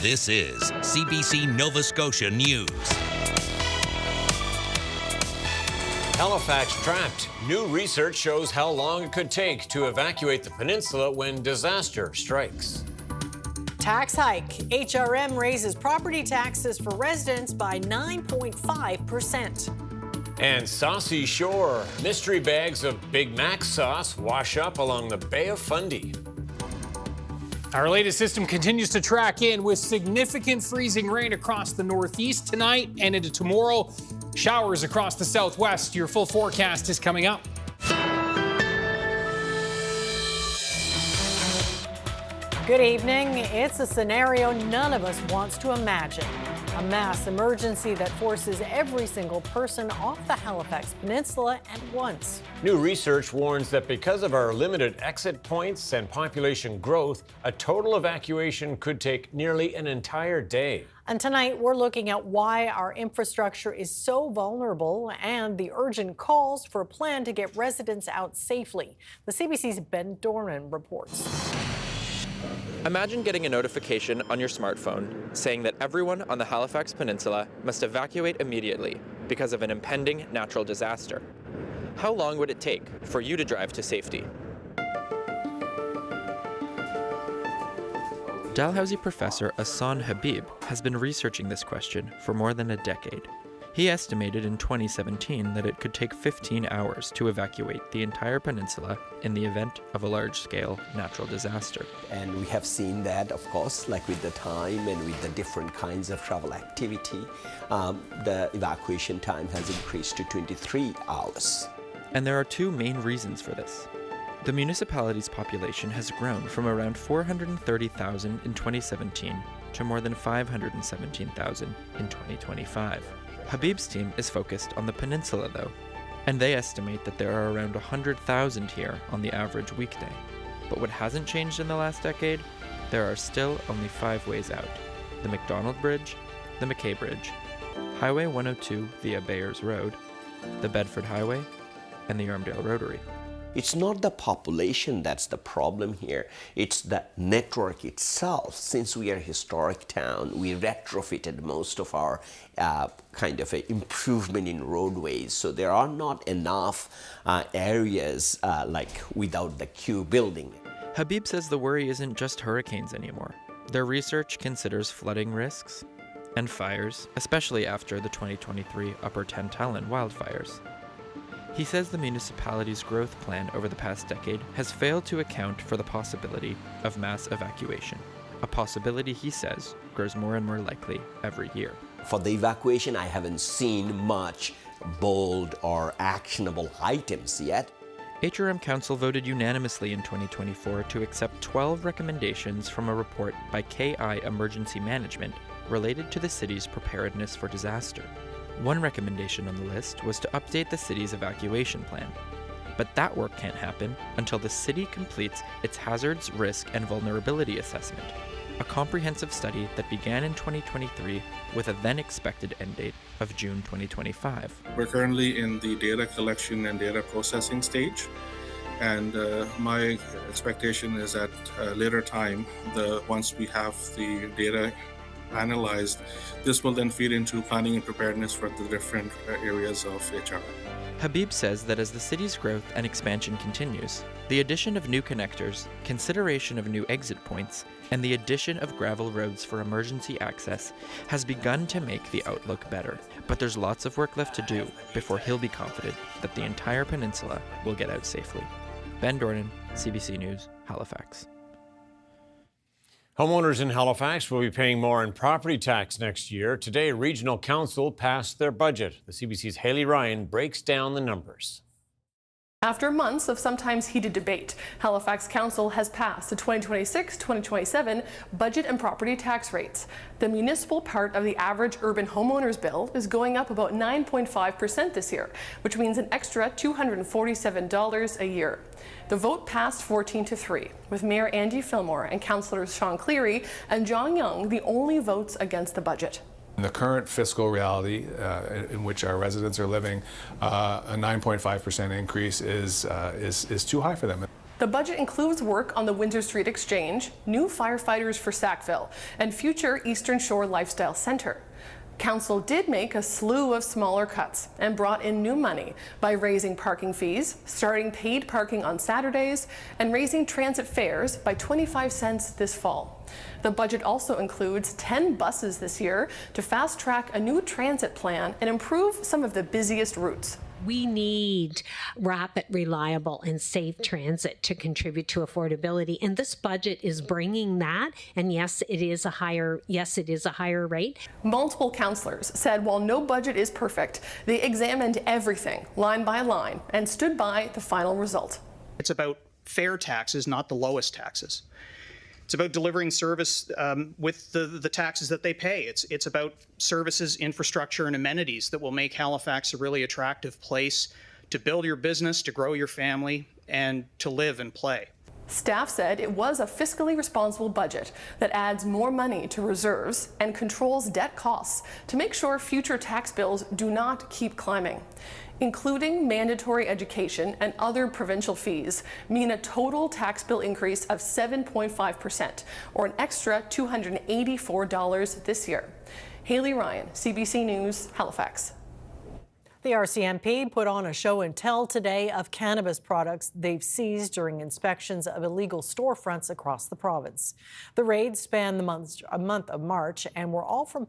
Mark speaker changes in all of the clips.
Speaker 1: This is CBC Nova Scotia News.
Speaker 2: Halifax trapped. New research shows how long it could take to evacuate the peninsula when disaster strikes.
Speaker 3: Tax hike. HRM raises property taxes for residents by 9.5%.
Speaker 2: And Saucy Shore. Mystery bags of Big Mac sauce wash up along the Bay of Fundy.
Speaker 4: Our latest system continues to track in with significant freezing rain across the northeast tonight and into tomorrow. Showers across the southwest. Your full forecast is coming up.
Speaker 3: Good evening. It's a scenario none of us wants to imagine. A mass emergency that forces every single person off the Halifax Peninsula at once.
Speaker 2: New research warns that because of our limited exit points and population growth, a total evacuation could take nearly an entire day.
Speaker 3: And tonight, we're looking at why our infrastructure is so vulnerable and the urgent calls for a plan to get residents out safely. The CBC's Ben Dornan reports.
Speaker 5: Imagine getting a notification on your smartphone saying that everyone on the Halifax Peninsula must evacuate immediately because of an impending natural disaster. How long would it take for you to drive to safety? Dalhousie professor Ahsan Habib has been researching this question for more than a decade. He estimated in 2017 that it could take 15 hours to evacuate the entire peninsula in the event of a large-scale natural disaster.
Speaker 6: And we have seen that, of course, like with the time and with the different kinds of travel activity, the evacuation time has increased to 23 hours.
Speaker 5: And there are two main reasons for this. The municipality's population has grown from around 430,000 in 2017 to more than 517,000 in 2025. Habib's team is focused on the peninsula, though, and they estimate that there are around 100,000 here on the average weekday. But what hasn't changed in the last decade? There are still only 5 ways out: the McDonald Bridge, the McKay Bridge, Highway 102 via Bayers Road, the Bedford Highway, and the Armdale Rotary.
Speaker 6: It's not the population that's the problem here, it's the network itself. Since we are a historic town, we retrofitted most of our kind of a improvement in roadways, so there are not enough areas like without the queue building.
Speaker 5: Habib says the worry isn't just hurricanes anymore. Their research considers flooding risks and fires, especially after the 2023 Upper Tantallon wildfires. He says the municipality's growth plan over the past decade has failed to account for the possibility of mass evacuation, a possibility he says grows more and more likely every year.
Speaker 6: For the evacuation, I haven't seen much bold or actionable items yet.
Speaker 5: HRM Council voted unanimously in 2024 to accept 12 recommendations from a report by KI Emergency Management related to the city's preparedness for disaster. One recommendation on the list was to update the city's evacuation plan. But that work can't happen until the city completes its hazards, risk, and vulnerability assessment, a comprehensive study that began in 2023 with a then expected end date of June 2025.
Speaker 7: We're currently in the data collection and data processing stage, and my expectation is at a later time, once we have the data analyzed, this will then feed into planning and preparedness for the different areas of HRM.
Speaker 5: Habib says that as the city's growth and expansion continues, the addition of new connectors, consideration of new exit points, and the addition of gravel roads for emergency access has begun to make the outlook better. But there's lots of work left to do before he'll be confident that the entire peninsula will get out safely. Ben Dornan, CBC News, Halifax.
Speaker 2: Homeowners in Halifax will be paying more in property tax next year. Today, Regional Council passed their budget. The CBC's Haley Ryan breaks down the numbers.
Speaker 8: After months of sometimes heated debate, Halifax Council has passed the 2026-2027 budget and property tax rates. The municipal part of the average urban homeowners bill is going up about 9.5% this year, which means an extra $247 a year. The vote passed 14-3, with Mayor Andy Fillmore and Councillors Sean Cleary and John Young the only votes against the budget.
Speaker 9: In the current fiscal reality in which our residents are living, a 9.5% increase is too high for them.
Speaker 8: The budget includes work on the Windsor Street Exchange, new firefighters for Sackville, and future Eastern Shore Lifestyle Centre. Council did make a slew of smaller cuts and brought in new money by raising parking fees, starting paid parking on Saturdays, and raising transit fares by 25 cents this fall. The budget also includes 10 buses this year to fast-track a new transit plan and improve some of the busiest routes.
Speaker 10: We need rapid, reliable, and safe transit to contribute to affordability, and this budget is bringing that. And yes, it is a higher rate.
Speaker 8: Multiple councillors said while no budget is perfect, they examined everything line by line and stood by the final result.
Speaker 11: It's about fair taxes, not the lowest taxes. It's about delivering service with the taxes that they pay. It's about services, infrastructure, and amenities that will make Halifax a really attractive place to build your business, to grow your family, and to live and play.
Speaker 8: Staff said it was a fiscally responsible budget that adds more money to reserves and controls debt costs to make sure future tax bills do not keep climbing. Including mandatory education and other provincial fees, mean a total tax bill increase of 7.5%, or an extra $284 this year. Haley Ryan, CBC News, Halifax.
Speaker 3: The RCMP put on a show and tell today of cannabis products they've seized during inspections of illegal storefronts across the province. The raids span the month of March and were all from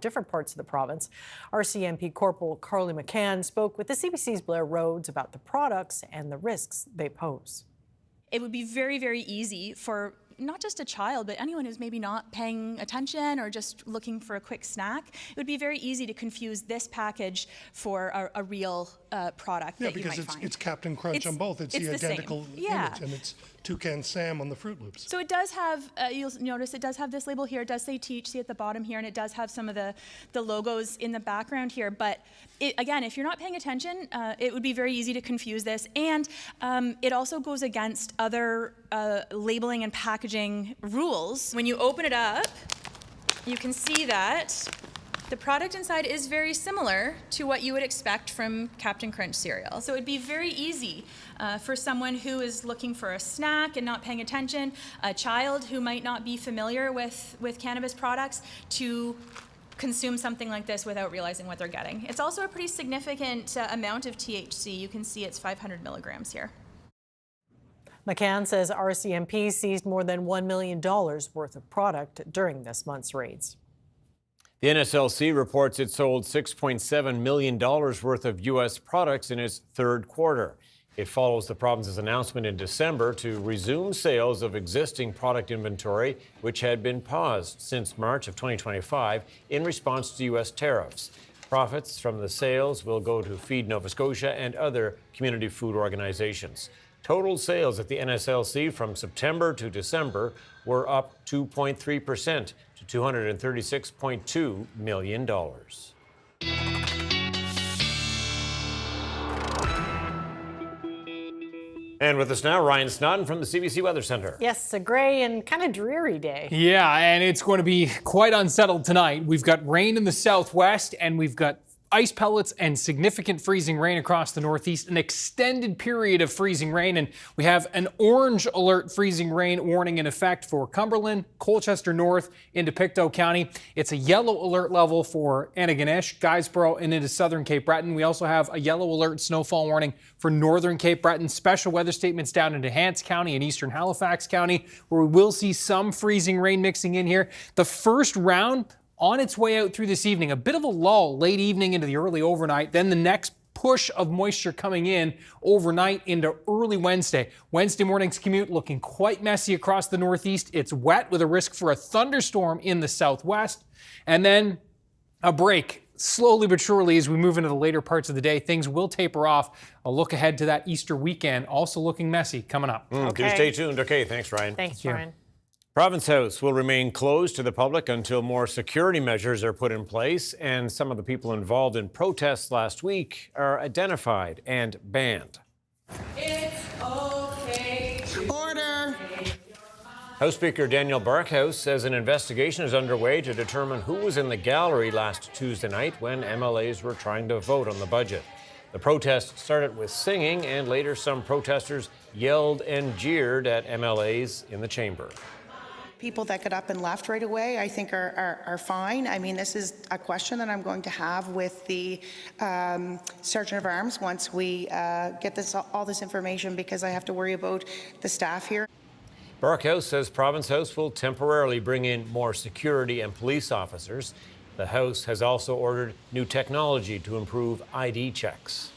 Speaker 3: different parts of the province. RCMP Corporal Carly McCann spoke with the CBC's Blair Rhodes about the products and the risks they pose.
Speaker 12: It would be very, very easy for not just a child, but anyone who's maybe not paying attention or just looking for a quick snack. It would be very easy to confuse this package for a real product that you might find.
Speaker 13: Yeah, because it's Captain Crunch on both. It's the identical image, and it's Toucan Sam on the Fruit Loops.
Speaker 12: So it does have, you'll notice it does have this label here. It does say THC at the bottom here, and it does have some of the logos in the background here. But again, if you're not paying attention, it would be very easy to confuse this. And it also goes against other labeling and packaging rules. When you open it up, you can see that the product inside is very similar to what you would expect from Captain Crunch cereal. So it'd be very easy for someone who is looking for a snack and not paying attention, a child who might not be familiar with cannabis products, to consume something like this without realizing what they're getting. It's also a pretty significant amount of THC. You can see it's 500 milligrams here.
Speaker 3: McCann says RCMP seized more than $1 million worth of product during this month's raids.
Speaker 2: The NSLC reports it sold $6.7 million worth of U.S. products in its third quarter. It follows the province's announcement in December to resume sales of existing product inventory, which had been paused since March of 2025 in response to U.S. tariffs. Profits from the sales will go to Feed Nova Scotia and other community food organizations. Total sales at the NSLC from September to December were up 2.3% to $236.2 million. And with us now, Ryan Snoddon from the CBC Weather Centre.
Speaker 3: Yes, a gray and kind of dreary day.
Speaker 4: Yeah, and it's going to be quite unsettled tonight. We've got rain in the southwest, and we've got ice pellets and significant freezing rain across the northeast, an extended period of freezing rain, and we have an orange alert freezing rain warning in effect for Cumberland, Colchester North into Pictou County. It's a yellow alert level for Antigonish, Guysborough, and into southern Cape Breton. We also have a yellow alert snowfall warning for northern Cape Breton. Special weather statements down into Hants County and eastern Halifax County, where we will see some freezing rain mixing in here. The first round on its way out through this evening, a bit of a lull late evening into the early overnight, then the next push of moisture coming in overnight into early Wednesday. Wednesday morning's commute looking quite messy across the northeast. It's wet with a risk for a thunderstorm in the southwest. And then a break slowly but surely as we move into the later parts of the day. Things will taper off. A look ahead to that Easter weekend, also looking messy coming up.
Speaker 2: Do stay tuned. Okay, thanks, Ryan.
Speaker 3: Thanks, Ryan.
Speaker 2: Province House will remain closed to the public until more security measures are put in place, and some of the people involved in protests last week are identified and banned.
Speaker 14: It's okay. Order.
Speaker 2: House Speaker Daniel Barkhouse says an investigation is underway to determine who was in the gallery last Tuesday night when MLAs were trying to vote on the budget. The protest started with singing, and later some protesters yelled and jeered at MLAs in the chamber.
Speaker 15: People that got up and left right away, I think are fine. I mean, this is a question that I'm going to have with the Sergeant of Arms once we get all this information, because I have to worry about the staff here.
Speaker 2: Barkhouse says Province House will temporarily bring in more security and police officers. The House has also ordered new technology to improve ID checks.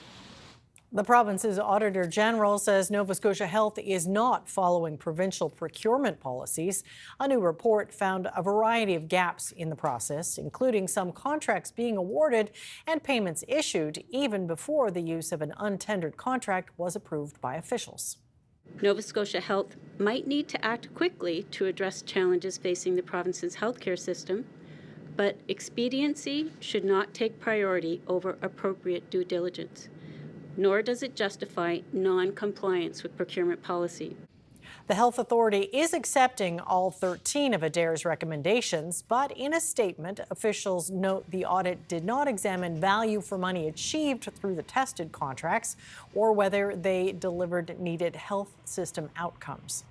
Speaker 3: The province's Auditor General says Nova Scotia Health is not following provincial procurement policies. A new report found a variety of gaps in the process, including some contracts being awarded and payments issued even before the use of an untendered contract was approved by officials.
Speaker 16: Nova Scotia Health might need to act quickly to address challenges facing the province's healthcare system, but expediency should not take priority over appropriate due diligence, nor does it justify non-compliance with procurement policy.
Speaker 3: The Health Authority is accepting all 13 of ADAIR's recommendations, but in a statement, officials note the audit did not examine value for money achieved through the tested contracts or whether they delivered needed health system outcomes.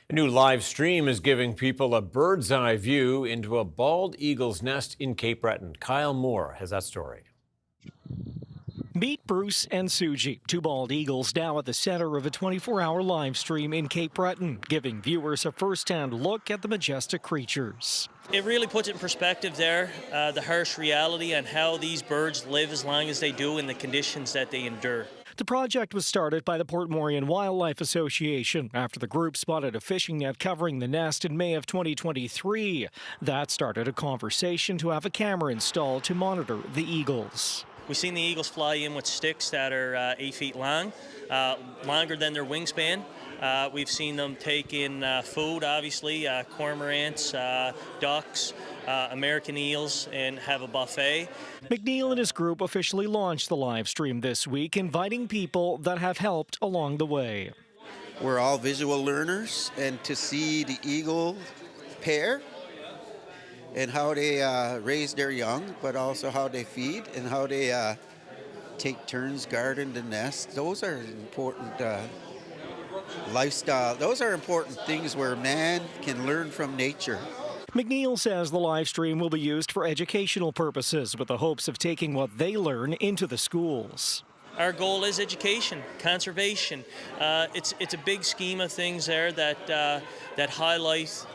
Speaker 2: A new live stream is giving people a bird's eye view into a bald eagle's nest in Cape Breton. Kyle Moore has that story.
Speaker 17: Meet Bruce and Suji, two bald eagles now at the center of a 24-hour live stream in Cape Breton, giving viewers a first-hand look at the majestic creatures.
Speaker 18: It really puts it in perspective there, the harsh reality and how these birds live as long as they do in the conditions that they endure.
Speaker 17: The project was started by the Portmorion Wildlife Association after the group spotted a fishing net covering the nest in May of 2023. That started a conversation to have a camera installed to monitor the eagles.
Speaker 18: We've seen the eagles fly in with sticks that are 8 feet long, longer than their wingspan. We've seen them take in food, obviously, cormorants, ducks, American eels, and have a buffet.
Speaker 17: McNeil and his group officially launched the live stream this week, inviting people that have helped along the way.
Speaker 19: We're all visual learners, and to see the eagle pair and how they raise their young, but also how they feed and how they take turns guarding the nest, those are important lifestyle. Those are important things where man can learn from nature.
Speaker 17: McNeil says the live stream will be used for educational purposes with the hopes of taking what they learn into the schools.
Speaker 18: Our goal is education, conservation. It's a big scheme of things there that highlight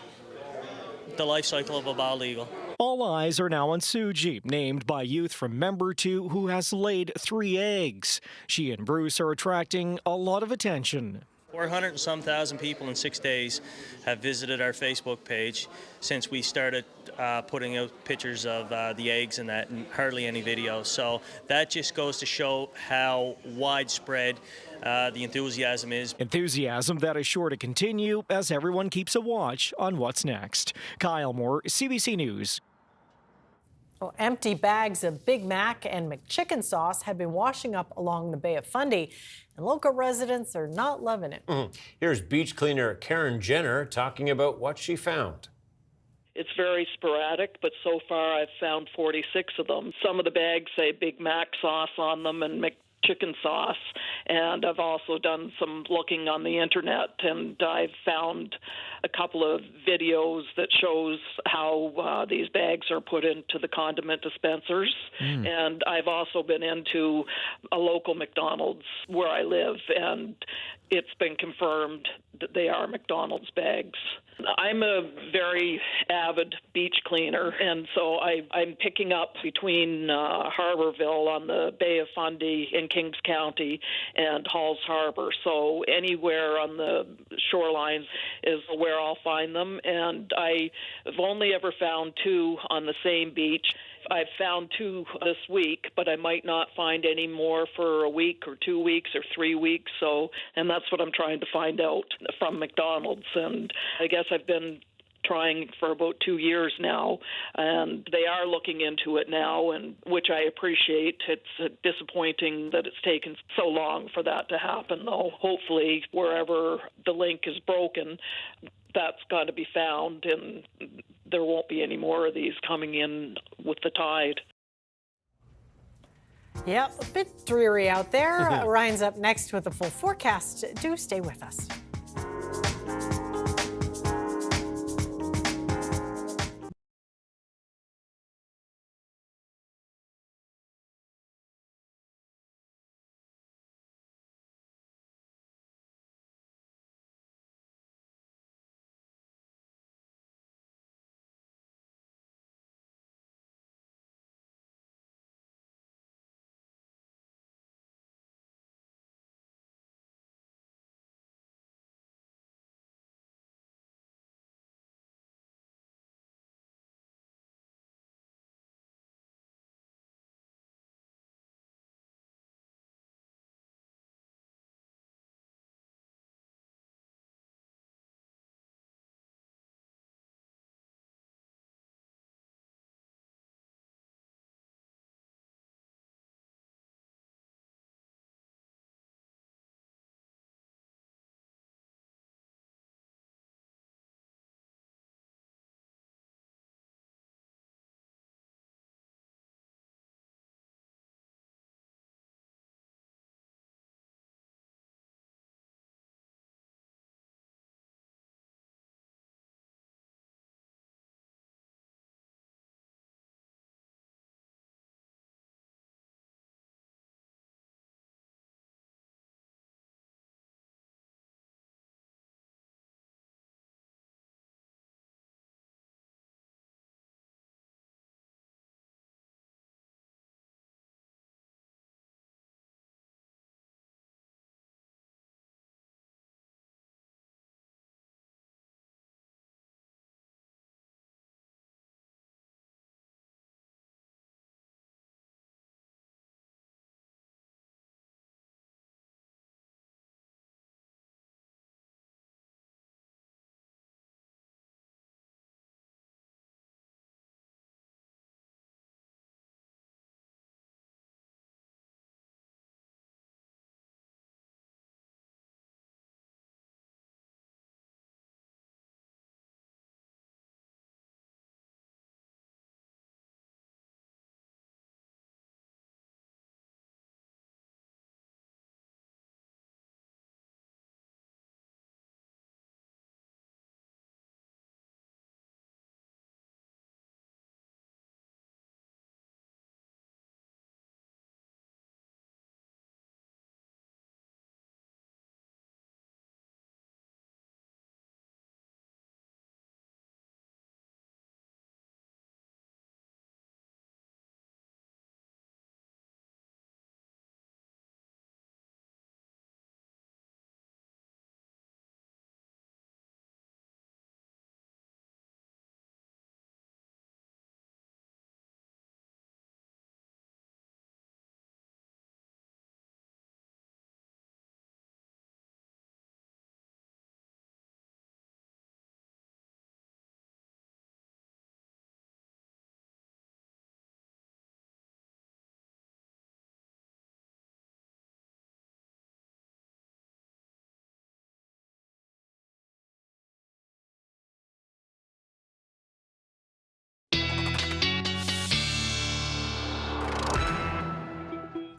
Speaker 18: the life cycle of a bald eagle.
Speaker 17: All eyes are now on Suji, named by youth from Member 2, who has laid 3 eggs. She and Bruce are attracting a lot of attention.
Speaker 18: 400 and some thousand people in 6 days have visited our Facebook page since we started putting out pictures of the eggs and that, and hardly any videos. So that just goes to show how widespread the enthusiasm is.
Speaker 17: Enthusiasm that is sure to continue as everyone keeps a watch on what's next. Kyle Moore, CBC News.
Speaker 3: Well, empty bags of Big Mac and McChicken sauce have been washing up along the Bay of Fundy, and local residents are not loving it.
Speaker 2: Here's beach cleaner Karen Jenner talking about what she found.
Speaker 20: It's very sporadic, but so far I've found 46 of them. Some of the bags say Big Mac sauce on them and McChicken sauce, and I've also done some looking on the internet, and I've found a couple of videos that shows how these bags are put into the condiment dispensers. And I've also been into a local McDonald's where I live, and it's been confirmed that they are McDonald's bags. I'm a very avid beach cleaner, and so I'm picking up between Harborville on the Bay of Fundy in Kings County and Halls Harbor. So anywhere on the shorelines is where I'll find them, and I've only ever found 2 on the same beach. I've found 2 this week, but I might not find any more for a week or 2 weeks or 3 weeks. And that's what I'm trying to find out from McDonald's. And I guess I've been trying for about 2 years now, and they are looking into it now, and which I appreciate. It's disappointing that it's taken so long for that to happen, though. Hopefully, wherever the link is broken, that's got to be found, and there won't be any more of these coming in with the tide.
Speaker 3: Yep, a bit dreary out there. Ryan's up next with a full forecast. Do stay with us.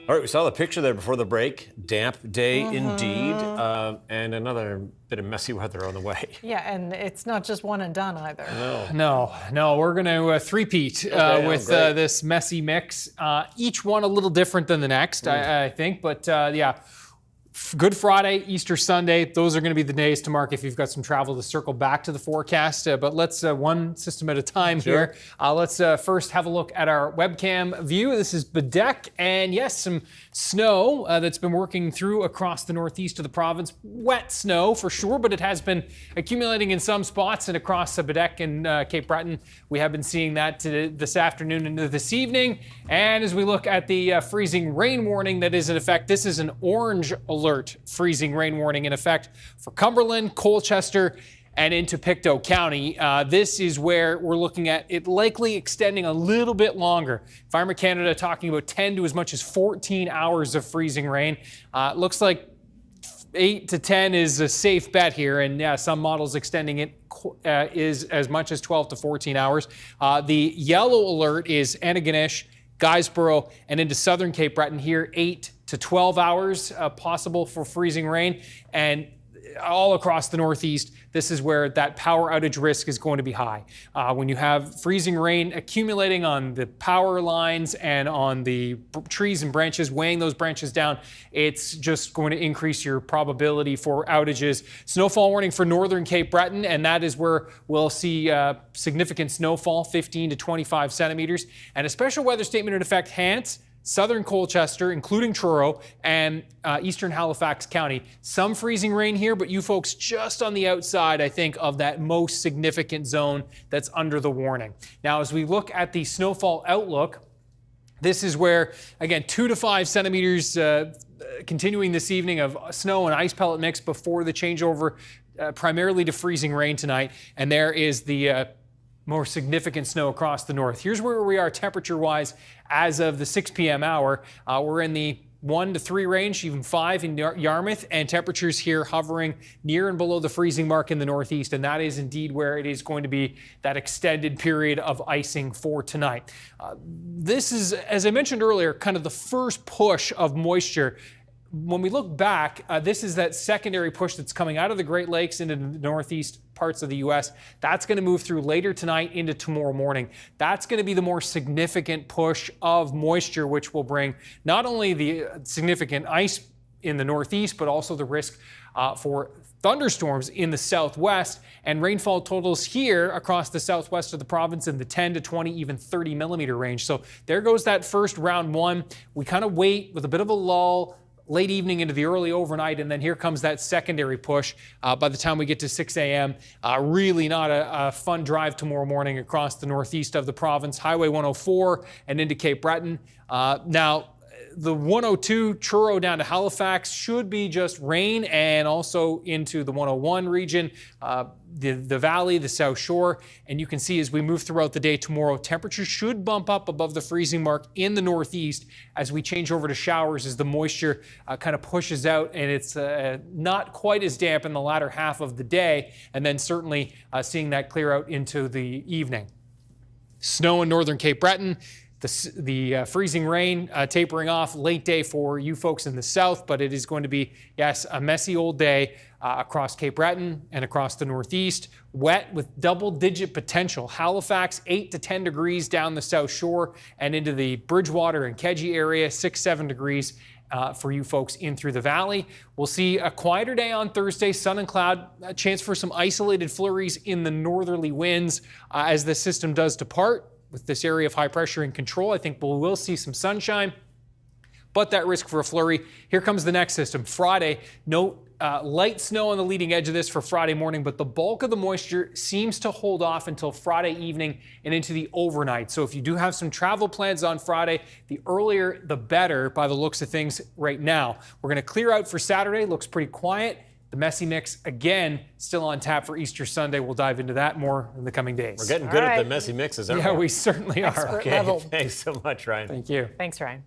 Speaker 2: All right, we saw the picture there before the break. Damp day indeed, and another bit of messy weather on the way.
Speaker 3: Yeah, and it's not just one and done either.
Speaker 4: No, we're going to three-peat with this messy mix. Each one a little different than the next, I think. But yeah, Good Friday, Easter Sunday, those are going to be the days to mark if you've got some travel to circle back to the forecast. But let's one system at a time here. Let's first have a look at our webcam view. This is Bedeque, and yes, some snow that's been working through across the northeast of the province. Wet snow for sure, but it has been accumulating in some spots and across Bedeque and Cape Breton. We have been seeing that this afternoon into this evening. And as we look at the freezing rain warning that is in effect, this is an orange alert. Freezing rain warning in effect for Cumberland, Colchester, and into Pictou County. This is where we're looking at it likely extending a little bit longer. Environment Canada talking about 10 to as much as 14 hours of freezing rain. Looks like 8 to 10 is a safe bet here, and yeah, some models extending it is as much as 12 to 14 hours. The yellow alert is Antigonish, Guysborough, and into southern Cape Breton here, 8 to 12 hours possible for freezing rain. And all across the Northeast, this is where that power outage risk is going to be high. When you have freezing rain accumulating on the power lines and on the trees and branches, weighing those branches down, it's just going to increase your probability for outages. Snowfall warning for northern Cape Breton, and that is where we'll see significant snowfall, 15 to 25 centimeters, and a special weather statement in effect, Hants, southern Colchester, including Truro, and eastern Halifax County. Some freezing rain here, but you folks just on the outside, I think, of that most significant zone that's under the warning. Now, as we look at the snowfall outlook, this is where, again, 2 to 5 centimeters continuing this evening of snow and ice pellet mix before the changeover primarily to freezing rain tonight. And there is the more significant snow across the north. Here's where we are temperature-wise as of the 6 p.m. hour. We're in the 1 to 3 range, even 5 in Yarmouth, and temperatures here hovering near and below the freezing mark in the northeast, and that is indeed where it is going to be that extended period of icing for tonight. This is, as I mentioned earlier, kind of the first push of moisture. When we look back, this is that secondary push that's coming out of the Great Lakes into the northeast parts of the U.S. That's going to move through later tonight into tomorrow morning. That's going to be the more significant push of moisture, which will bring not only the significant ice in the northeast, but also the risk for thunderstorms in the southwest, and rainfall totals here across the southwest of the province in the 10 to 20, even 30 millimeter range. So there goes that first round one. We kind of wait with a bit of a lull late evening into the early overnight, and then here comes that secondary push by the time we get to 6 a.m. Really not a fun drive tomorrow morning across the northeast of the province. Highway 104 and into Cape Breton. Now, the 102 Truro down to Halifax should be just rain, and also into the 101 region, the valley, the South Shore. And you can see as we move throughout the day tomorrow, temperatures should bump up above the freezing mark in the northeast as we change over to showers as the moisture kind of pushes out, and it's not quite as damp in the latter half of the day, and then certainly seeing that clear out into the evening. Snow in northern Cape Breton. The freezing rain tapering off late day for you folks in the south, but it is going to be, yes, a messy old day across Cape Breton and across the northeast. Wet with double-digit potential. Halifax, 8 to 10 degrees down the South Shore and into the Bridgewater and Kedzie area, 6-7 degrees for you folks in through the valley. We'll see a quieter day on Thursday, sun and cloud, a chance for some isolated flurries in the northerly winds as the system does depart. With this area of high pressure in control, I think we will see some sunshine, but that risk for a flurry. Here comes the next system. Friday, no light snow on the leading edge of this for Friday morning, but the bulk of the moisture seems to hold off until Friday evening and into the overnight. So if you do have some travel plans on Friday, the earlier the better by the looks of things right now. We're going to clear out for Saturday. Looks pretty quiet. The messy mix, again, still on tap for Easter Sunday. We'll dive into that more in the coming days.
Speaker 2: We're getting good at the messy mixes, aren't we?
Speaker 4: Yeah, we certainly are.
Speaker 3: Expert
Speaker 2: Okay,
Speaker 3: level.
Speaker 2: thanks so much, Ryan.
Speaker 4: Thank you.
Speaker 3: Thanks, Ryan.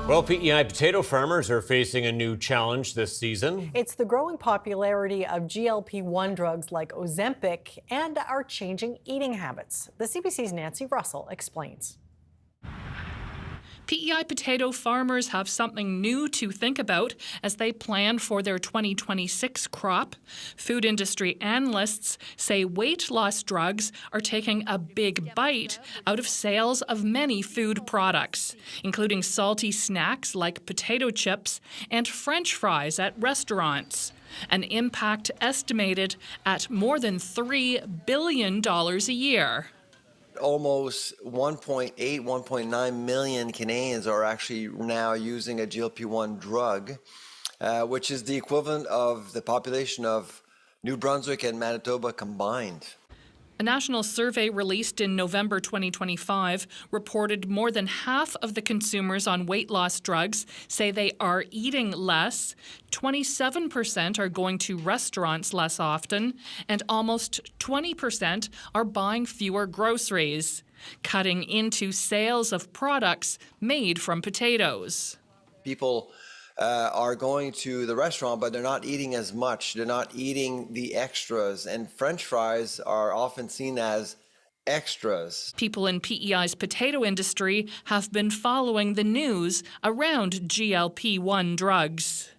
Speaker 2: Well, PEI potato farmers are facing a new challenge this season.
Speaker 3: It's the growing popularity of GLP-1 drugs like Ozempic and our changing eating habits. The CBC's Nancy Russell explains.
Speaker 21: PEI potato farmers have something new to think about as they plan for their 2026 crop. Food industry analysts say weight loss drugs are taking a big bite out of sales of many food products, including salty snacks like potato chips and French fries at restaurants. An impact estimated at more than $3 billion a year.
Speaker 22: Almost 1.8, 1.9 million Canadians are actually now using a GLP-1 drug, which is the equivalent of the population of New Brunswick and Manitoba combined.
Speaker 21: A national survey released in November 2025 reported more than half of the consumers on weight loss drugs say they are eating less, 27% are going to restaurants less often, and almost 20% are buying fewer groceries, cutting into sales of products made from potatoes.
Speaker 22: People are going to the restaurant, but they're not eating as much. They're not eating the extras. And French fries are often seen as extras.
Speaker 21: People in PEI's potato industry have been following the news around GLP-1 drugs.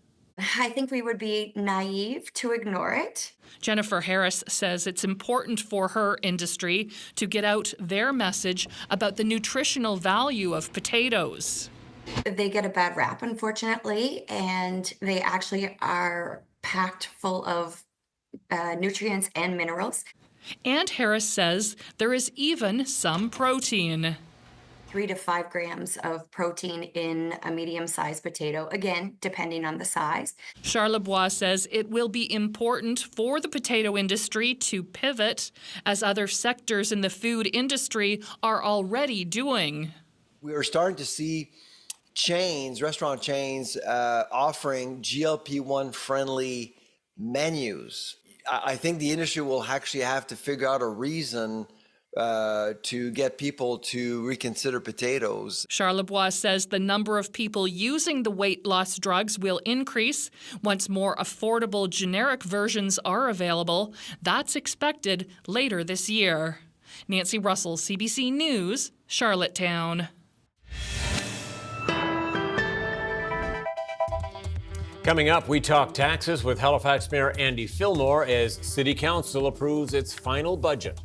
Speaker 1: I think we would be naive to ignore it.
Speaker 21: Jennifer Harris says it's important for her industry to get out their message about the nutritional value of potatoes.
Speaker 1: They get a bad rap, unfortunately, and they actually are packed full of nutrients and minerals.
Speaker 21: And Harris says there is even some protein.
Speaker 1: 3 to 5 grams of protein in a medium-sized potato, again, depending on the size.
Speaker 21: Charlebois says it will be important for the potato industry to pivot, as other sectors in the food industry are already doing.
Speaker 22: We are starting to see chains, restaurant chains, offering GLP-1 friendly menus. I think the industry will actually have to figure out a reason to get people to reconsider potatoes.
Speaker 21: Charlebois says the number of people using the weight loss drugs will increase once more affordable generic versions are available. That's expected later this year. Nancy Russell, CBC News, Charlottetown.
Speaker 2: Coming up, we talk taxes with Halifax Mayor Andy Fillmore as City Council approves its final budget.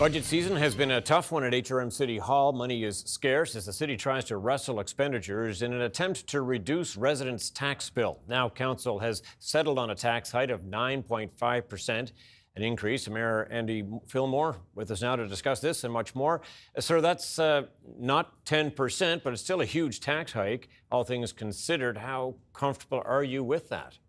Speaker 2: Budget season has been a tough one at HRM City Hall. Money is scarce as the city tries to wrestle expenditures in an attempt to reduce residents' tax bill. Now, council has settled on a tax hike of 9.5%, an increase. Mayor Andy Fillmore with us now to discuss this and much more. Sir, that's not 10%, but it's still a huge tax hike, all things considered. How comfortable are you with that?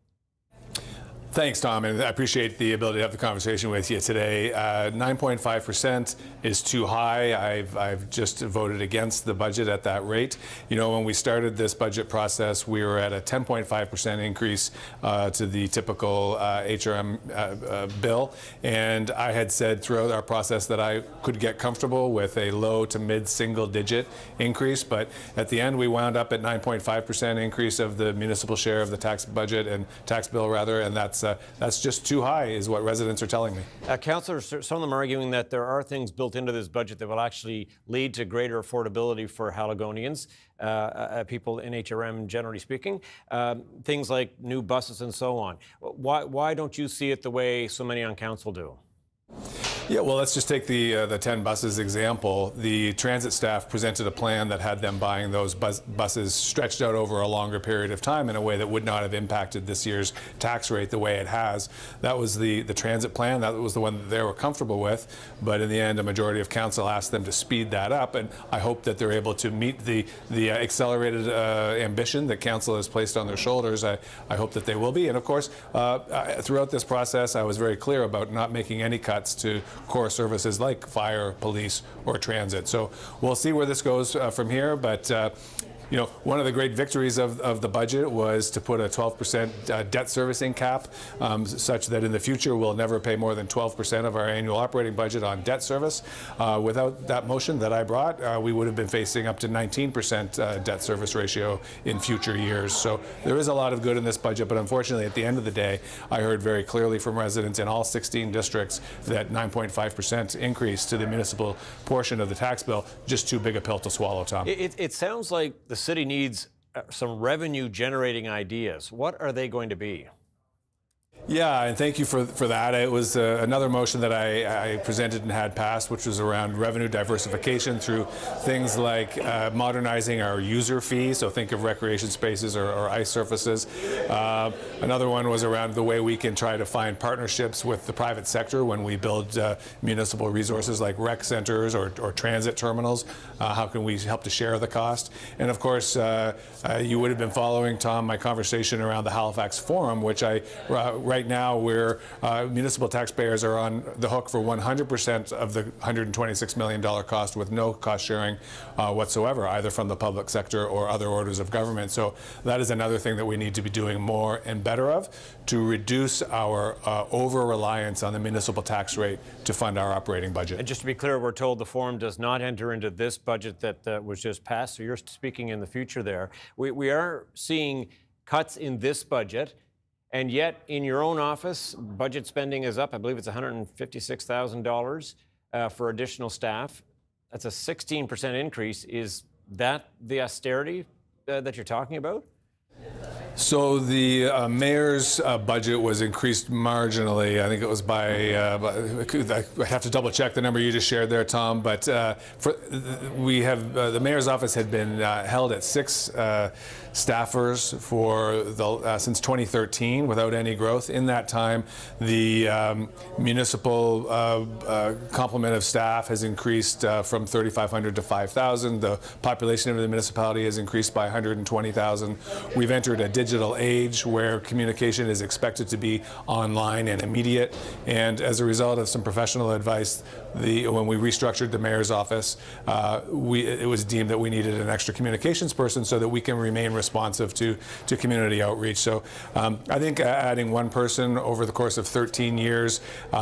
Speaker 9: Thanks, Tom, and I appreciate the ability to have the conversation with you today. 9.5% is too high. I've just voted against the budget at that rate. You know, when we started this budget process, we were at a 10.5% increase to the typical HRM bill, and I had said throughout our process that I could get comfortable with a low to mid single-digit increase, but at the end we wound up at 9.5% increase of the municipal share of the tax budget and tax bill rather, and that's just too high, is what residents are telling me. Councillors,
Speaker 2: some of them are arguing that there are things built into this budget that will actually lead to greater affordability for Haligonians, people in HRM generally speaking, things like new buses and so on. Why don't you see it the way so many on council do?
Speaker 9: Yeah, well, let's just take the 10 buses example. The transit staff presented a plan that had them buying those buses stretched out over a longer period of time in a way that would not have impacted this year's tax rate the way it has. That was the transit plan. That was the one that they were comfortable with. But in the end, a majority of council asked them to speed that up, and I hope that they're able to meet the accelerated ambition that council has placed on their shoulders. I hope that they will be. And of course, throughout this process, I was very clear about not making any cuts to core services like fire, police, or transit. So we'll see where this goes from here, but you know, one of the great victories of the budget was to put a 12% debt servicing cap, such that in the future we'll never pay more than 12% of our annual operating budget on debt service. Without that motion that I brought, we would have been facing up to 19% debt service ratio in future years. So there is a lot of good in this budget, but unfortunately at the end of the day, I heard very clearly from residents in all 16 districts that 9.5% increase to the municipal portion of the tax bill, just too big a pill to swallow, Tom.
Speaker 2: It sounds like the city needs some revenue generating ideas. What are they going to be?
Speaker 9: Yeah, and thank you for that. It was another motion that I presented and had passed, which was around revenue diversification through things like modernizing our user fees, so think of recreation spaces or ice surfaces. Another one was around the way we can try to find partnerships with the private sector when we build municipal resources like rec centers or transit terminals. How can we help to share the cost? And of course, you would have been following, Tom, my conversation around the Halifax Forum, which right now, municipal taxpayers are on the hook for 100% of the $126 million cost with no cost sharing whatsoever, either from the public sector or other orders of government. So that is another thing that we need to be doing more and better of to reduce our over-reliance on the municipal tax rate to fund our operating budget.
Speaker 2: And just to be clear, we're told the forum does not enter into this budget that was just passed, so you're speaking in the future there. We are seeing cuts in this budget. And yet, in your own office, budget spending is up. I believe it's $156,000 for additional staff. That's a 16% increase. Is that the austerity that you're talking about?
Speaker 9: So the mayor's budget was increased marginally. I think it was by, I have to double check the number you just shared there, Tom, but we have, the mayor's office had been held at 6 staffers for since 2013 without any growth. In that time, the municipal complement of staff has increased from 3,500 to 5,000. The population of the municipality has increased by 120,000. We've entered a digital age where communication is expected to be online and immediate. And as a result of some professional advice, when we restructured the mayor's office, it was deemed that we needed an extra communications person so that we can remain responsive to community outreach. So I think adding one person over the course of 13 years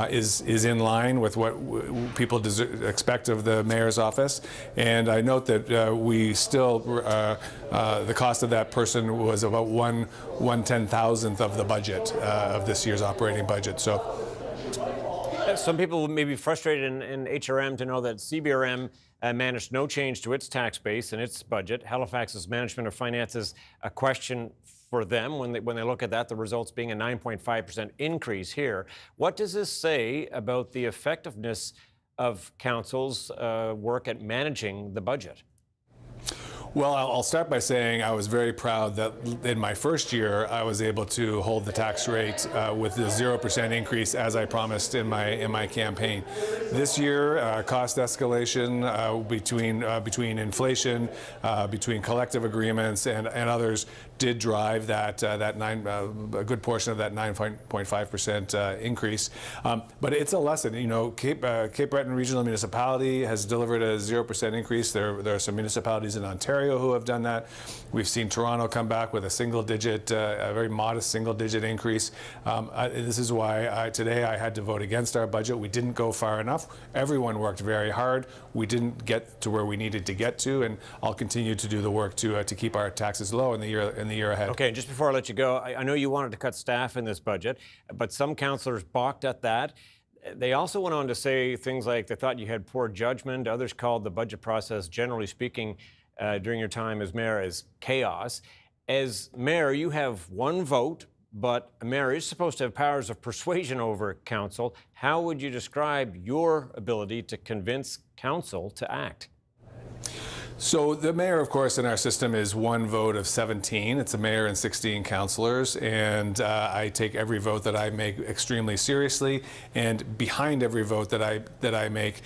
Speaker 9: is in line with what people expect of the mayor's office. And I note that we still, the cost of that person was about 1/10,000th of the budget of this year's operating budget. So.
Speaker 2: Some people may be frustrated in HRM to know that CBRM managed no change to its tax base and its budget. Halifax's management of finance is a question for them when they look at that, the results being a 9.5% increase here. What does this say about the effectiveness of council's work at managing the budget?
Speaker 9: Well, I'll start by saying I was very proud that in my first year I was able to hold the tax rate with the 0% increase as I promised in my campaign. This year, cost escalation between inflation, between collective agreements and others did drive a good portion of that 9.5% increase. But it's a lesson. You know, Cape Breton Regional Municipality has delivered a 0% increase. There are some municipalities in Ontario who have done that. We've seen Toronto come back with a very modest single-digit increase. This is why today I had to vote against our budget. We didn't go far enough. Everyone worked very hard. We didn't get to where we needed to get to, and I'll continue to do the work to keep our taxes low in the year ahead.
Speaker 2: Okay, just before I let you go, I know you wanted to cut staff in this budget, but some councillors balked at that. They also went on to say things like they thought you had poor judgment. Others called the budget process, generally speaking, during your time as mayor, as chaos. As mayor, you have one vote, but a mayor is supposed to have powers of persuasion over council. How would you describe your ability to convince council to act?
Speaker 9: So the mayor, of course, in our system is one vote of 17. It's a mayor and 16 councillors, and I take every vote that I make extremely seriously. And behind every vote that I make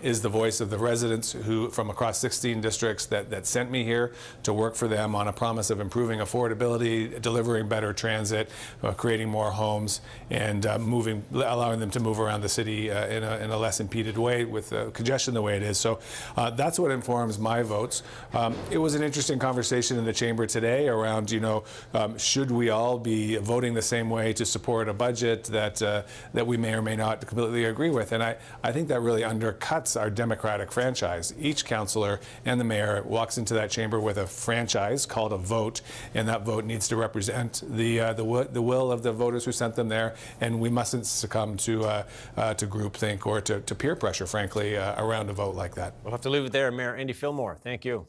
Speaker 9: is the voice of the residents who, from across 16 districts, that sent me here to work for them on a promise of improving affordability, delivering better transit, creating more homes, and allowing them to move around the city in a less impeded way with congestion the way it is. So that's what informs my vote. It was an interesting conversation in the chamber today around, should we all be voting the same way to support a budget that we may or may not completely agree with? And I think that really undercuts our democratic franchise. Each councillor and the mayor walks into that chamber with a franchise called a vote, and that vote needs to represent the will of the voters who sent them there. And we mustn't succumb to groupthink or to peer pressure, frankly, around a vote like that.
Speaker 2: We'll have to leave it there. Mayor Andy Fillmore, thank you.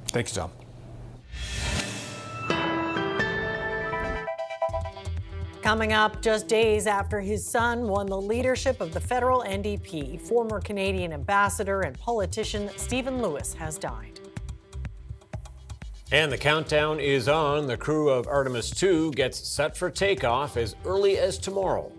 Speaker 9: Thank you, Tom.
Speaker 3: Coming up just days after his son won the leadership of the federal NDP, former Canadian ambassador and politician Stephen Lewis has died.
Speaker 2: And the countdown is on. The crew of Artemis 2 gets set for takeoff as early as tomorrow.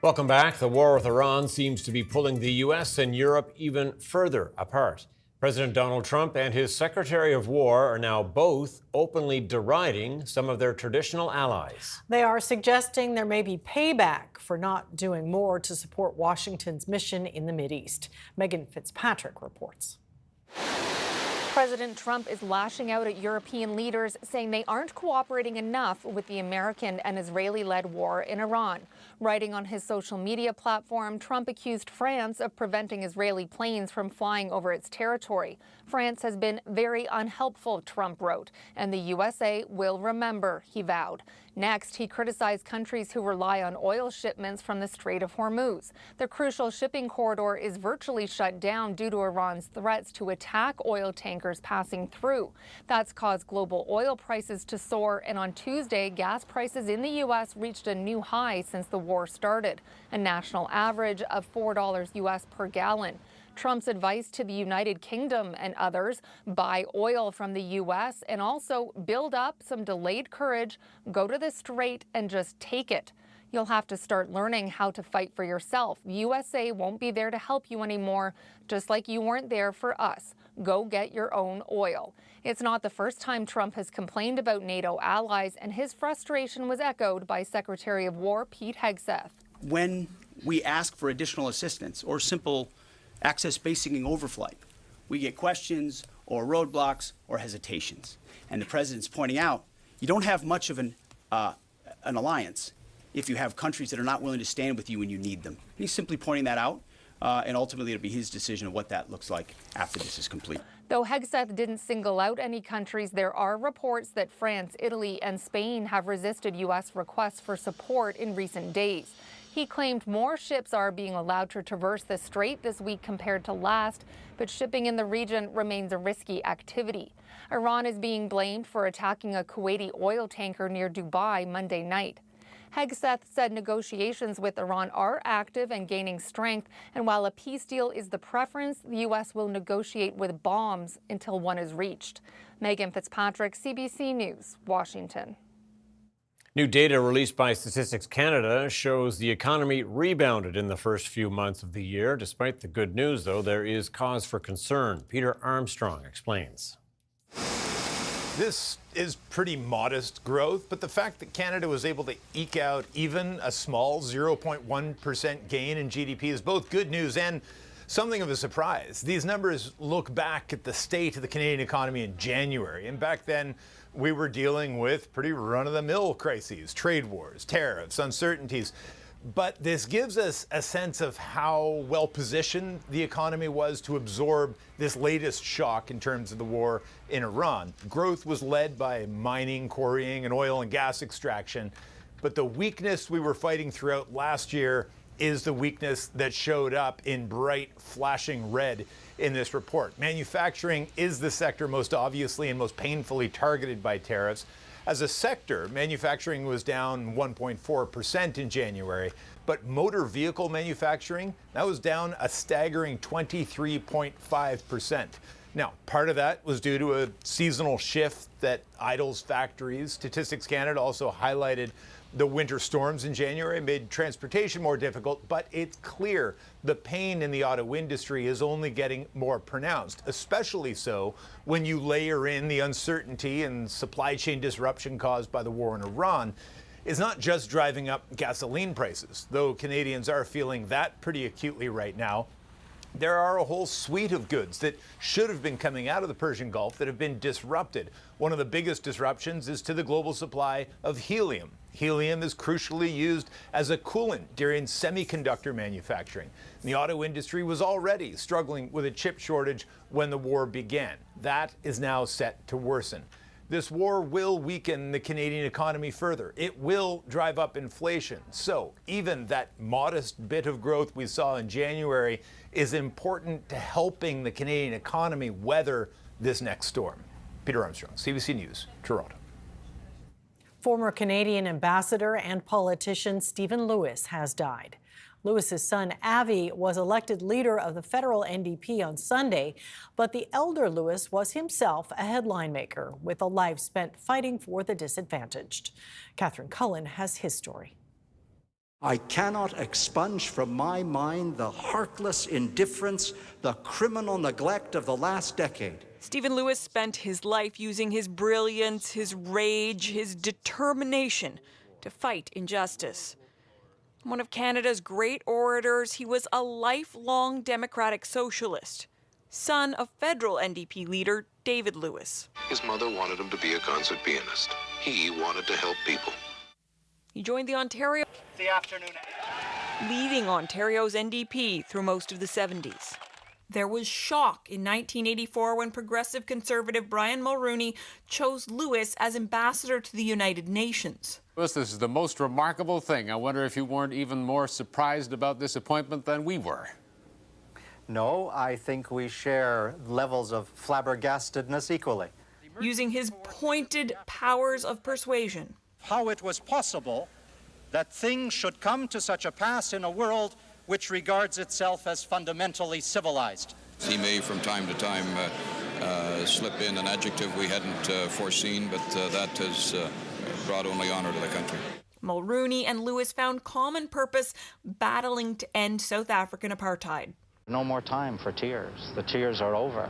Speaker 2: Welcome back. The war with Iran seems to be pulling the U.S. and Europe even further apart. President Donald Trump and his Secretary of War are now both openly deriding some of their traditional allies.
Speaker 3: They are suggesting there may be payback for not doing more to support Washington's mission in the Mideast. Megan Fitzpatrick reports.
Speaker 6: President Trump is lashing out at European leaders, saying they aren't cooperating enough with the American and Israeli-led war in Iran. Writing on his social media platform, Trump accused France of preventing Israeli planes from flying over its territory. France has been very unhelpful, Trump wrote, and the USA will remember, he vowed. Next, he criticized countries who rely on oil shipments from the Strait of Hormuz. The crucial shipping corridor is virtually shut down due to Iran's threats to attack oil tankers passing through. That's caused global oil prices to soar, and on Tuesday, gas prices in the U.S. reached a new high since the war started, a national average of $4 U.S. per gallon. Trump's advice to the United Kingdom and others: buy oil from the U.S. and also build up some delayed courage, go to the Strait and just take it. You'll have to start learning how to fight for yourself. The USA won't be there to help you anymore, just like you weren't there for us. Go get your own oil. It's not the first time Trump has complained about NATO allies, and his frustration was echoed by Secretary of War Pete Hegseth.
Speaker 7: When we ask for additional assistance or simple access basing and overflight, we get questions or roadblocks or hesitations. And the president's pointing out, you don't have much of an alliance if you have countries that are not willing to stand with you when you need them. And he's simply pointing that out, and ultimately it'll be his decision of what that looks like after this is complete.
Speaker 6: Though Hegseth didn't single out any countries, there are reports that France, Italy, and Spain have resisted U.S. requests for support in recent days. He claimed more ships are being allowed to traverse the strait this week compared to last, but shipping in the region remains a risky activity. Iran is being blamed for attacking a Kuwaiti oil tanker near Dubai Monday night. Hegseth said negotiations with Iran are active and gaining strength, and while a peace deal is the preference, the U.S. will negotiate with bombs until one is reached. Megan Fitzpatrick, CBC News, Washington.
Speaker 2: New data released by Statistics Canada shows the economy rebounded in the first few months of the year. Despite the good news, though, there is cause for concern. Peter Armstrong explains.
Speaker 23: This is pretty modest growth, but the fact that Canada was able to eke out even a small 0.1% gain in GDP is both good news and something of a surprise. These numbers look back at the state of the Canadian economy in January, and back then we were dealing with pretty run-of-the-mill crises, trade wars, tariffs, uncertainties. But this gives us a sense of how well positioned the economy was to absorb this latest shock in terms of the war in Iran. Growth was led by mining, quarrying, and oil and gas extraction. But the weakness we were fighting throughout last year is the weakness that showed up in bright, flashing red in this report. Manufacturing is the sector most obviously and most painfully targeted by tariffs. As a sector, manufacturing was down 1.4% in January, but motor vehicle manufacturing, that was down a staggering 23.5%. Now, part of that was due to a seasonal shift that idles factories. Statistics Canada also highlighted the winter storms in January made transportation more difficult, but it's clear the pain in the auto industry is only getting more pronounced, especially so when you layer in the uncertainty and supply chain disruption caused by the war in Iran. It's not just driving up gasoline prices, though Canadians are feeling that pretty acutely right now. There are a whole suite of goods that should have been coming out of the Persian Gulf that have been disrupted. One of the biggest disruptions is to the global supply of helium. Helium is crucially used as a coolant during semiconductor manufacturing. The auto industry was already struggling with a chip shortage when the war began. That is now set to worsen. This war will weaken the Canadian economy further. It will drive up inflation. So even that modest bit of growth we saw in January is important to helping the Canadian economy weather this next storm. Peter Armstrong, CBC News, Toronto.
Speaker 3: Former Canadian ambassador and politician Stephen Lewis has died. Lewis's son, Avi, was elected leader of the federal NDP on Sunday, but the elder Lewis was himself a headline maker with a life spent fighting for the disadvantaged. Catherine Cullen has his story.
Speaker 5: I cannot expunge from my mind the heartless indifference, the criminal neglect of the last decade.
Speaker 10: Stephen Lewis spent his life using his brilliance, his rage, his determination to fight injustice. One of Canada's great orators, he was a lifelong Democratic socialist, son of federal NDP leader David Lewis.
Speaker 11: His mother wanted him to be a concert pianist. He wanted to help people.
Speaker 10: He joined the Ontario, leading Ontario's NDP through most of the 70s. There was shock in 1984 when progressive conservative Brian Mulroney chose Lewis as ambassador to the United Nations.
Speaker 24: This is the most remarkable thing. I wonder if you weren't even more surprised about this appointment than we were.
Speaker 25: No, I think we share levels of flabbergastedness equally.
Speaker 10: Using his pointed powers of persuasion.
Speaker 5: How it was possible that things should come to such a pass in a world which regards itself as fundamentally civilized.
Speaker 11: He may from time to time slip in an adjective we hadn't foreseen, but that has brought only honor to the country.
Speaker 10: Mulroney and Lewis found common purpose battling to end South African apartheid.
Speaker 25: No more time for tears. The tears are over.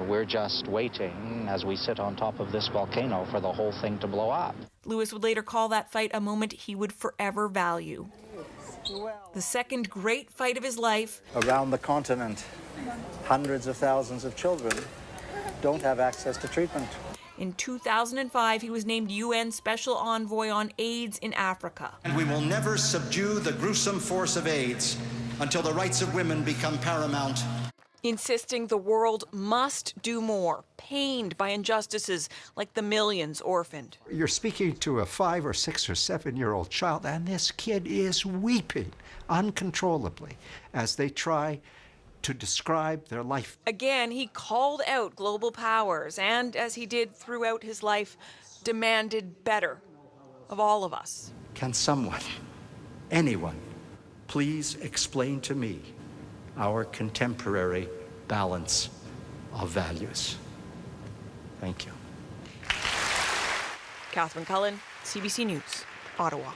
Speaker 25: We're just waiting as we sit on top of this volcano for the whole thing to blow up.
Speaker 10: Lewis would later call that fight a moment he would forever value. The second great fight of his life.
Speaker 25: Around the continent, hundreds of thousands of children don't have access to treatment.
Speaker 10: In 2005, he was named UN Special Envoy on AIDS in Africa.
Speaker 5: And we will never subdue the gruesome force of AIDS until the rights of women become paramount.
Speaker 10: Insisting the world must do more, pained by injustices like the millions orphaned.
Speaker 26: You're speaking to a 5 or 6 or 7-year-old child, and this kid is weeping uncontrollably as they try to describe their life.
Speaker 10: Again, he called out global powers and, as he did throughout his life, demanded better of all of us.
Speaker 5: Can someone, anyone, please explain to me our contemporary balance of values? Thank you.
Speaker 10: Catherine Cullen, CBC News, Ottawa.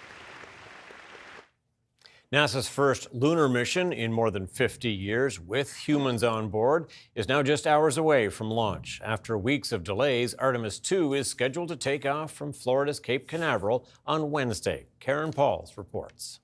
Speaker 2: NASA's first lunar mission in more than 50 years with humans on board is now just hours away from launch. After weeks of delays, Artemis 2 is scheduled to take off from Florida's Cape Canaveral on Wednesday. Karen Pauls reports.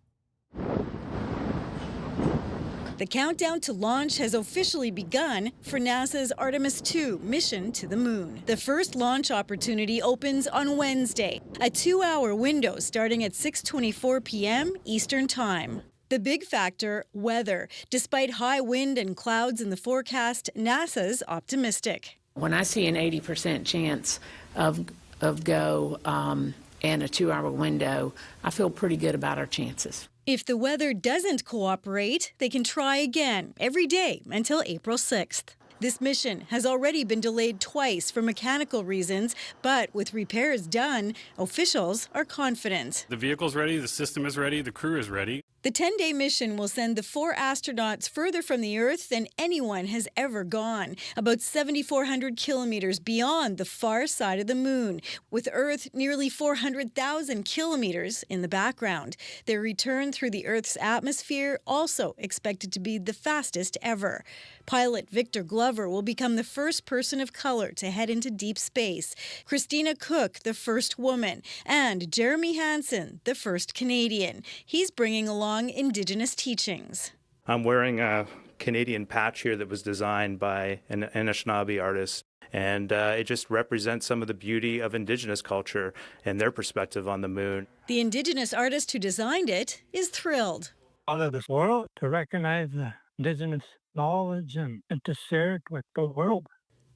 Speaker 27: The countdown to launch has officially begun for NASA's Artemis 2 mission to the moon. The first launch opportunity opens on Wednesday, a 2-hour window starting at 6:24 p.m. Eastern Time. The big factor, weather. Despite high wind and clouds in the forecast, NASA's optimistic.
Speaker 28: When I see an 80% chance of go and a 2-hour window, I feel pretty good about our chances.
Speaker 27: If the weather doesn't cooperate, they can try again every day until April 6th. This mission has already been delayed twice for mechanical reasons, but with repairs done, officials are confident.
Speaker 29: The vehicle's ready, the system is ready, the crew is ready.
Speaker 27: The 10-day mission will send the 4 astronauts further from the Earth than anyone has ever gone, about 7,400 kilometers beyond the far side of the moon, with Earth nearly 400,000 kilometers in the background. Their return through the Earth's atmosphere also expected to be the fastest ever. Pilot Victor Glover will become the first person of color to head into deep space, Christina Cook, the first woman, and Jeremy Hansen, the first Canadian. He's bringing along Indigenous teachings.
Speaker 30: I'm wearing a Canadian patch here that was designed by an Anishinaabe artist, and it just represents some of the beauty of Indigenous culture and their perspective on the moon.
Speaker 27: The Indigenous artist who designed it is thrilled.
Speaker 31: All of this world to recognize the Indigenous knowledge and to share it with the world.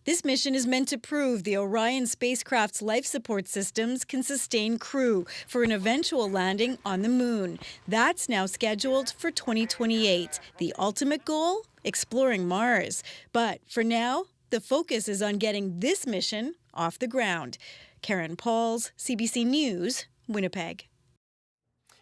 Speaker 27: This mission is meant to prove the Orion spacecraft's life support systems can sustain crew for an eventual landing on the moon. That's now scheduled for 2028. The ultimate goal? Exploring Mars. But for now, the focus is on getting this mission off the ground. Karen Pauls, CBC News, Winnipeg.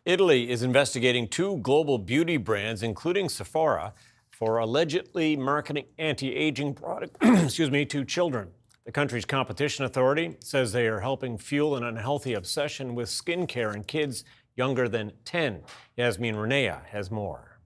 Speaker 2: Italy is investigating 2 global beauty brands, including Sephora, for allegedly marketing anti-aging product to children. The country's competition authority says they are helping fuel an unhealthy obsession with skincare in kids younger than 10. Yasmin Renea has more.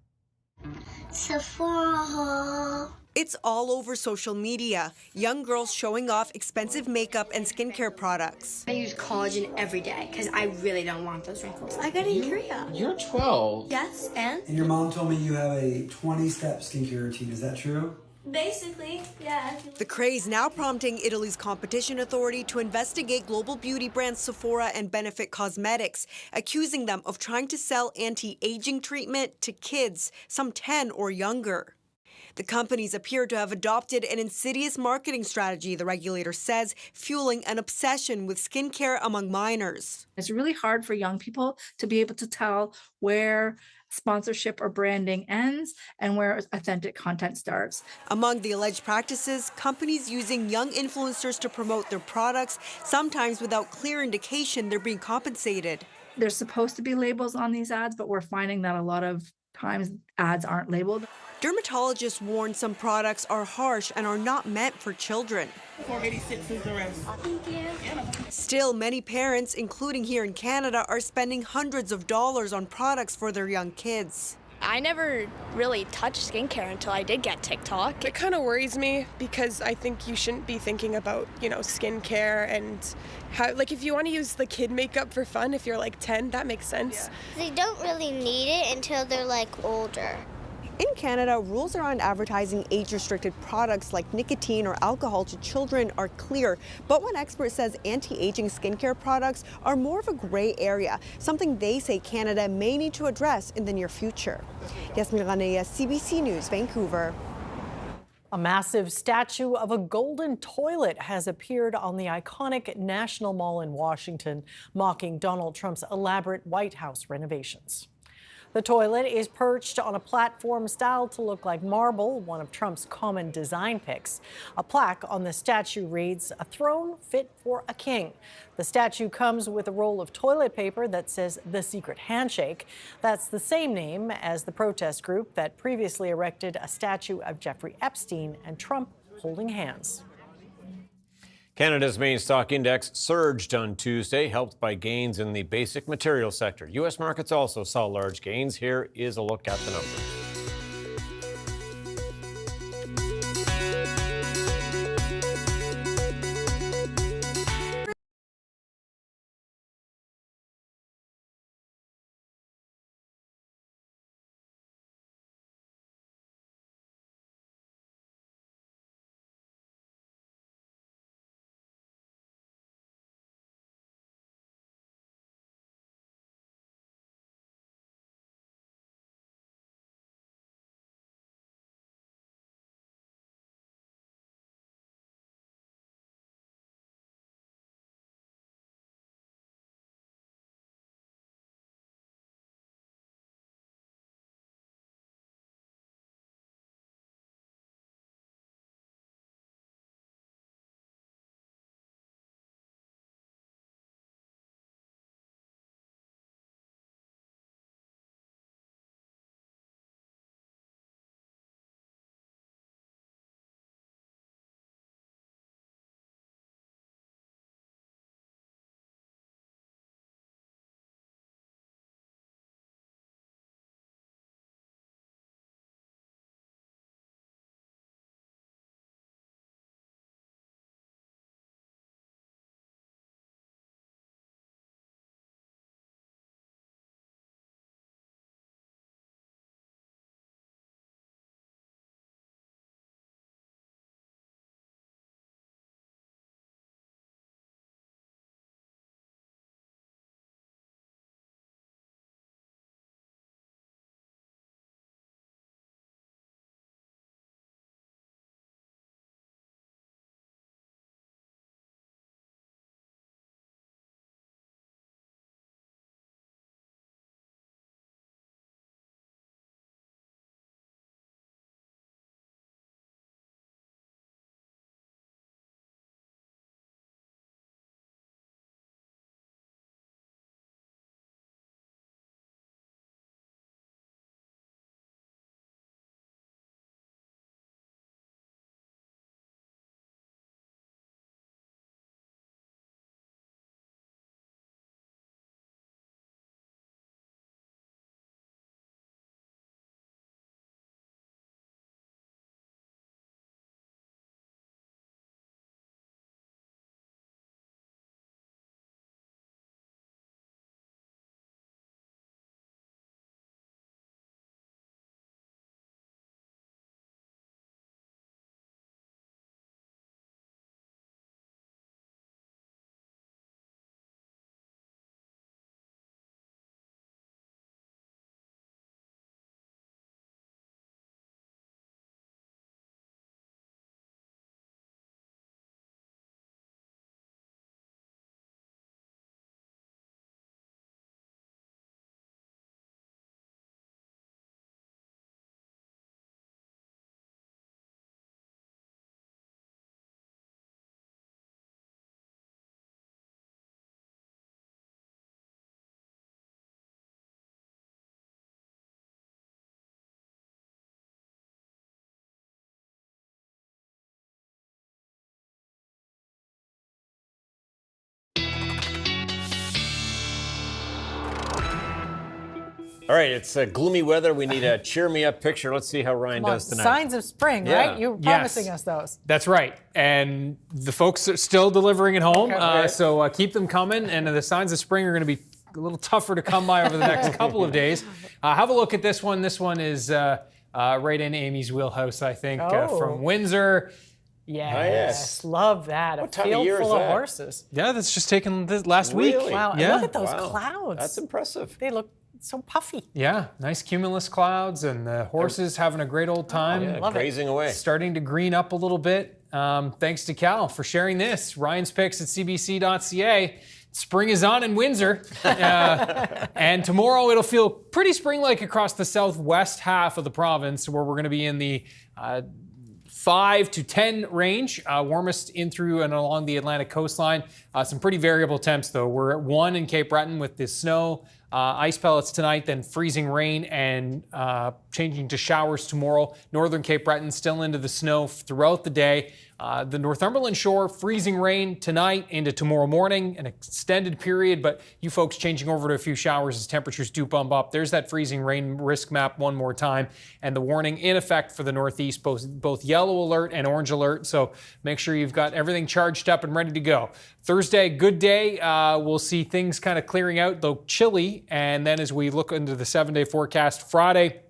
Speaker 4: Sephora. It's all over social media. Young girls showing off expensive makeup and skincare products.
Speaker 8: I use collagen every day because I really don't want those wrinkles. I got it in Korea.
Speaker 12: You're 12.
Speaker 8: Yes, and
Speaker 12: And your mom told me you have a 20-step skincare routine. Is that true?
Speaker 4: Basically, yeah. The craze now prompting Italy's competition authority to investigate global beauty brands Sephora and Benefit Cosmetics, accusing them of trying to sell anti-aging treatment to kids, some 10 or younger. The companies appear to have adopted an insidious marketing strategy, the regulator says, fueling an obsession with skincare among minors.
Speaker 13: It's really hard for young people to be able to tell where sponsorship or branding ends and where authentic content starts.
Speaker 4: Among the alleged practices, companies using young influencers to promote their products, sometimes without clear indication they're being compensated.
Speaker 13: There's supposed to be labels on these ads, but we're finding that a lot of times ads aren't labeled.
Speaker 4: Dermatologists warn some products are harsh and are not meant for children.
Speaker 8: 486 is the rest. Thank you.
Speaker 4: Still, many parents, including here in Canada, are spending hundreds of dollars on products for their young kids.
Speaker 14: I never really touched skincare until I did get TikTok.
Speaker 15: It kind of worries me because I think you shouldn't be thinking about, skincare and how, if you want to use the kid makeup for fun, if you're 10, that makes sense.
Speaker 4: They don't really need it until they're older. In Canada, rules around advertising age-restricted products like nicotine or alcohol to children are clear. But one expert says anti-aging skincare products are more of a gray area, something they say Canada may need to address in the near future. Yasmin Ranea, CBC News, Vancouver.
Speaker 3: A massive statue of a golden toilet has appeared on the iconic National Mall in Washington, mocking Donald Trump's elaborate White House renovations. The toilet is perched on a platform styled to look like marble, one of Trump's common design picks. A plaque on the statue reads, "A throne fit for a king." The statue comes with a roll of toilet paper that says "The Secret Handshake." That's the same name as the protest group that previously erected a statue of Jeffrey Epstein and Trump holding hands.
Speaker 2: Canada's main stock index surged on Tuesday, helped by gains in the basic materials sector. U.S. markets also saw large gains. Here is a look at the numbers. All right, it's gloomy weather. We need a cheer me up picture. Let's see how Ryan does tonight.
Speaker 3: Signs of spring, right? You're promising us those.
Speaker 1: That's right. And the folks are still delivering at home.
Speaker 3: Okay.
Speaker 1: So keep them coming. And the signs of spring are going to be a little tougher to come by over the next couple of days. Have a look at this one. This one is right in Amy's wheelhouse, I think, from Windsor.
Speaker 3: Yes, love that.
Speaker 2: What
Speaker 3: a
Speaker 2: time of
Speaker 3: field
Speaker 2: year
Speaker 3: full
Speaker 2: is
Speaker 3: of
Speaker 2: that?
Speaker 3: horses.
Speaker 1: Yeah, that's just taken last week.
Speaker 3: Wow, and
Speaker 1: Yeah.
Speaker 3: look at those clouds.
Speaker 2: That's impressive.
Speaker 3: They look so puffy.
Speaker 1: Yeah, nice cumulus clouds, and the horses having a great old time.
Speaker 2: Grazing away.
Speaker 1: Starting to green up a little bit. Thanks to Cal for sharing this. Ryan's picks at cbc.ca. Spring is on in Windsor. And tomorrow it'll feel pretty spring-like across the southwest half of the province, where we're going to be in the 5 to 10 range, warmest in through and along the Atlantic coastline. Some pretty variable temps, though. We're at 1 in Cape Breton with the snow, ice pellets tonight, then freezing rain and changing to showers tomorrow. Northern Cape Breton still into the snow throughout the day. The Northumberland shore, freezing rain tonight into tomorrow morning, an extended period, but you folks changing over to a few showers as temperatures do bump up. There's that freezing rain risk map one more time, and the warning in effect for the Northeast, both yellow alert and orange alert. So make sure you've got everything charged up and ready to go. Thursday, good day. We'll see things kind of clearing out, though chilly. And then as we look into the 7-day forecast, Friday,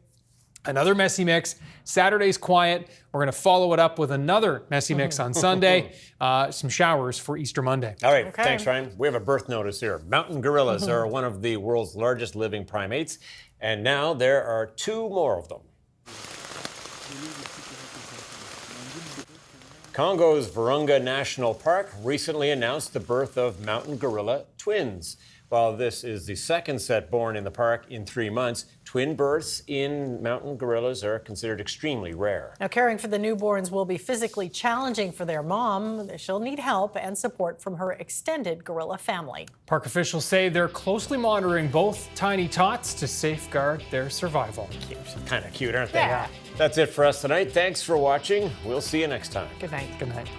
Speaker 1: another messy mix. Saturday's quiet. We're going to follow it up with another messy mix on Sunday. Some showers for Easter Monday.
Speaker 2: All right, thanks, Ryan. We have a birth notice here. Mountain gorillas are one of the world's largest living primates, and now there are 2 more of them. Congo's Virunga National Park recently announced the birth of mountain gorilla twins. While this is the second set born in the park in 3 months, twin births in mountain gorillas are considered extremely rare.
Speaker 3: Now, caring for the newborns will be physically challenging for their mom. She'll need help and support from her extended gorilla family.
Speaker 1: Park officials say they're closely monitoring both tiny tots to safeguard their survival.
Speaker 2: Cute. Kind of cute, aren't they?
Speaker 3: Yeah.
Speaker 2: That's it for us tonight. Thanks for watching. We'll see you next time.
Speaker 3: Good night.
Speaker 1: Good night.